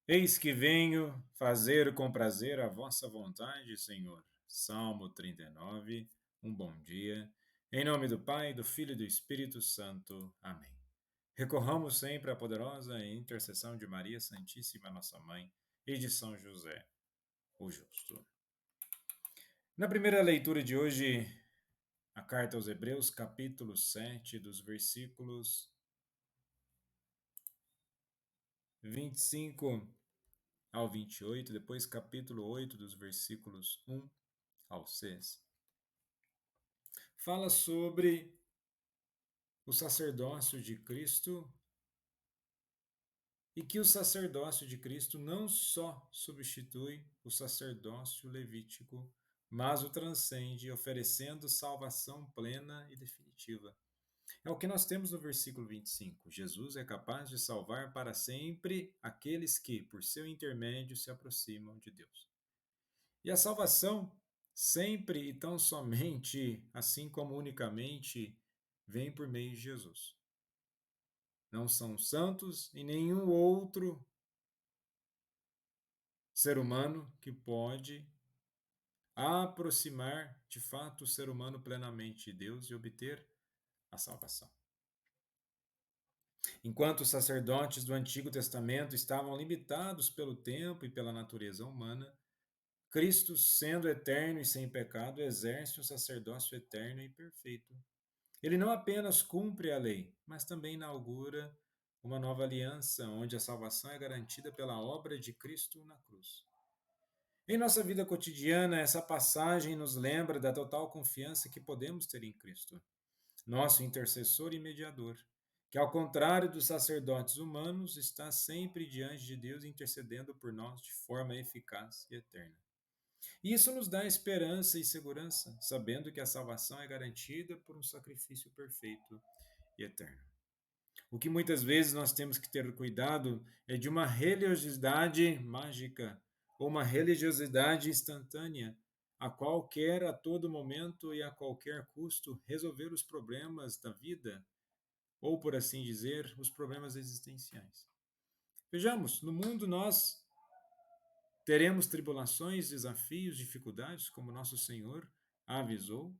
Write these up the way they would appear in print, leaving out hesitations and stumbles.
Eis que venho fazer com prazer a vossa vontade, Senhor. Salmo 39. Um bom dia. Em nome do Pai, do Filho e do Espírito Santo. Amém. Recorramos sempre à poderosa intercessão de Maria Santíssima, nossa Mãe, e de São José, o Justo. Na primeira leitura de hoje, a carta aos Hebreus, capítulo 7, dos versículos 25 ao 28, depois capítulo 8, dos versículos 1 ao 6, fala sobre o sacerdócio de Cristo e que o sacerdócio de Cristo não só substitui o sacerdócio levítico, mas o transcende, oferecendo salvação plena e definitiva. É o que nós temos no versículo 25. Jesus é capaz de salvar para sempre aqueles que, por seu intermédio, se aproximam de Deus. E a salvação sempre e tão somente, assim como unicamente, vem por meio de Jesus. Não são santos e nenhum outro ser humano que pode aproximar de fato o ser humano plenamente de Deus e obter a salvação. Enquanto os sacerdotes do Antigo Testamento estavam limitados pelo tempo e pela natureza humana, Cristo, sendo eterno e sem pecado, exerce um sacerdócio eterno e perfeito. Ele não apenas cumpre a lei, mas também inaugura uma nova aliança, onde a salvação é garantida pela obra de Cristo na cruz. Em nossa vida cotidiana, essa passagem nos lembra da total confiança que podemos ter em Cristo, nosso intercessor e mediador, que, ao contrário dos sacerdotes humanos, está sempre diante de Deus intercedendo por nós de forma eficaz e eterna. E isso nos dá esperança e segurança, sabendo que a salvação é garantida por um sacrifício perfeito e eterno. O que muitas vezes nós temos que ter cuidado é de uma religiosidade mágica ou uma religiosidade instantânea, a qual quer a todo momento e a qualquer custo resolver os problemas da vida, ou por assim dizer, os problemas existenciais. Vejamos, no mundo nós teremos tribulações, desafios, dificuldades, como nosso Senhor avisou,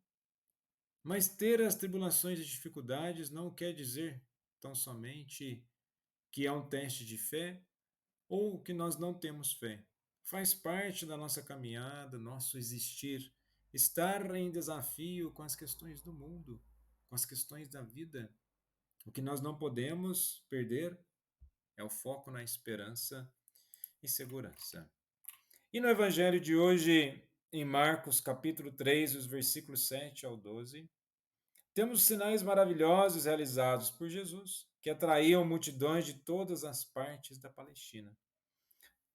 mas ter as tribulações e dificuldades não quer dizer tão somente que é um teste de fé ou que nós não temos fé. Faz parte da nossa caminhada, nosso existir, estar em desafio com as questões do mundo, com as questões da vida. O que nós não podemos perder é o foco na esperança e segurança. E no evangelho de hoje, em Marcos capítulo 3, os versículos 7 ao 12, temos sinais maravilhosos realizados por Jesus, que atraíam multidões de todas as partes da Palestina.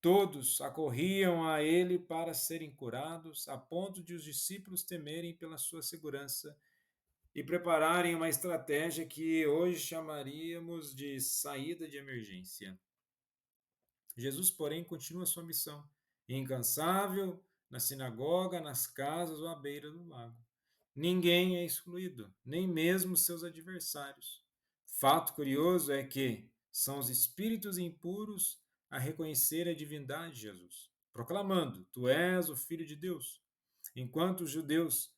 Todos acorriam a ele para serem curados, a ponto de os discípulos temerem pela sua segurança e prepararem uma estratégia que hoje chamaríamos de saída de emergência. Jesus, porém, continua sua missão, incansável, na sinagoga, nas casas ou à beira do lago. Ninguém é excluído, nem mesmo seus adversários. Fato curioso é que são os espíritos impuros a reconhecer a divindade de Jesus, proclamando: Tu és o Filho de Deus. Enquanto os judeus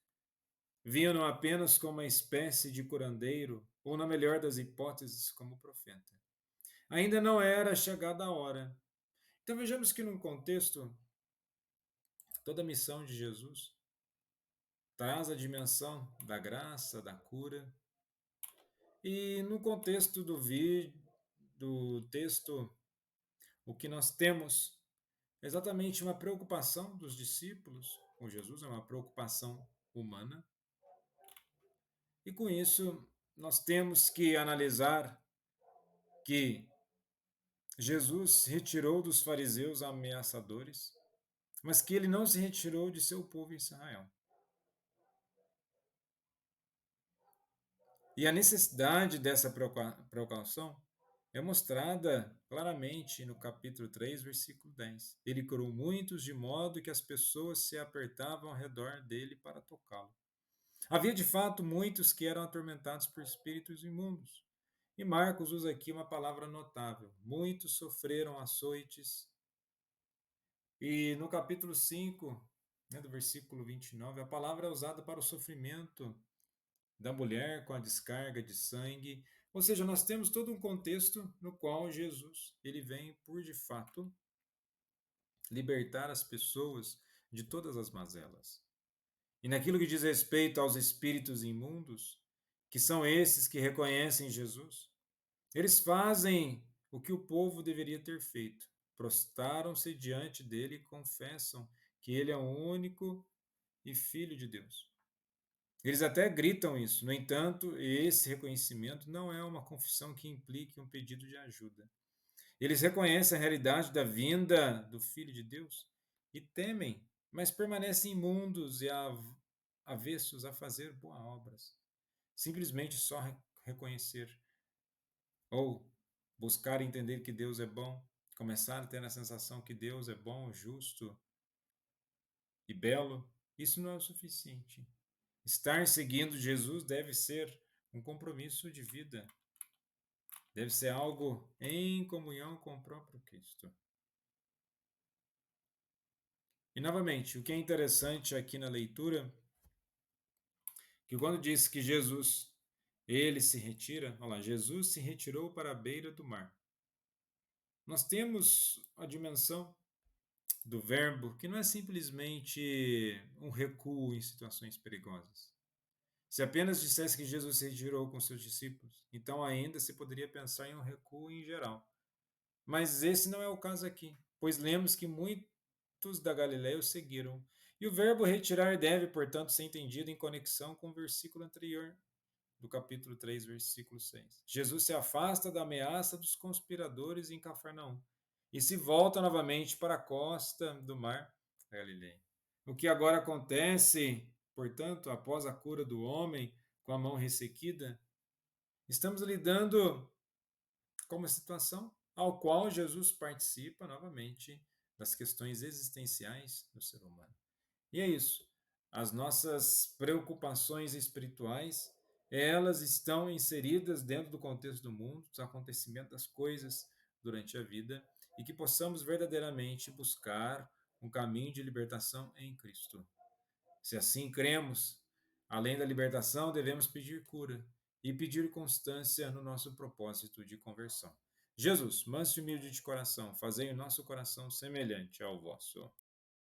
viam-no apenas como uma espécie de curandeiro, ou, na melhor das hipóteses, como profeta. Ainda não era chegada a hora. Então vejamos que, num contexto, toda a missão de Jesus traz a dimensão da graça, da cura. E no contexto do texto, o que nós temos é exatamente uma preocupação dos discípulos com Jesus, é uma preocupação humana. E com isso, nós temos que analisar que Jesus se retirou dos fariseus ameaçadores, mas que ele não se retirou de seu povo Israel. E a necessidade dessa precaução é mostrada claramente no capítulo 3, versículo 10. Ele curou muitos de modo que as pessoas se apertavam ao redor dele para tocá-lo. Havia de fato muitos que eram atormentados por espíritos imundos. E Marcos usa aqui uma palavra notável. Muitos sofreram açoites, E no capítulo 5, né, do versículo 29, a palavra é usada para o sofrimento da mulher com a descarga de sangue. Ou seja, nós temos todo um contexto no qual Jesus ele vem por de fato libertar as pessoas de todas as mazelas. E naquilo que diz respeito aos espíritos imundos, que são esses que reconhecem Jesus, eles fazem o que o povo deveria ter feito. Prostaram-se diante dele e confessam que ele é o único e filho de Deus. Eles até gritam isso, no entanto, esse reconhecimento não é uma confissão que implique um pedido de ajuda. Eles reconhecem a realidade da vinda do Filho de Deus e temem, mas permanecem imundos e avessos a fazer boas obras. Simplesmente só reconhecer ou buscar entender que Deus é bom, começar a ter a sensação que Deus é bom, justo e belo, isso não é o suficiente. Estar seguindo Jesus deve ser um compromisso de vida, deve ser algo em comunhão com o próprio Cristo. E novamente, o que é interessante aqui na leitura, que quando diz que Jesus, ele se retira, olha lá, Jesus se retirou para a beira do mar. Nós temos a dimensão do verbo que não é simplesmente um recuo em situações perigosas. Se apenas dissesse que Jesus se retirou com seus discípulos, então ainda se poderia pensar em um recuo em geral. Mas esse não é o caso aqui, pois lemos que muitos da Galiléia o seguiram. E o verbo retirar deve, portanto, ser entendido em conexão com o versículo anterior, do capítulo 3, versículo 6. Jesus se afasta da ameaça dos conspiradores em Cafarnaum e se volta novamente para a costa do mar Galileia. O que agora acontece, portanto, após a cura do homem com a mão ressequida, estamos lidando com uma situação ao qual Jesus participa novamente das questões existenciais do ser humano. E é isso. As nossas preocupações espirituais, elas estão inseridas dentro do contexto do mundo, dos acontecimentos das coisas durante a vida, e que possamos verdadeiramente buscar um caminho de libertação em Cristo. Se assim cremos, além da libertação, devemos pedir cura e pedir constância no nosso propósito de conversão. Jesus, manso e humilde de coração, fazei o nosso coração semelhante ao vosso.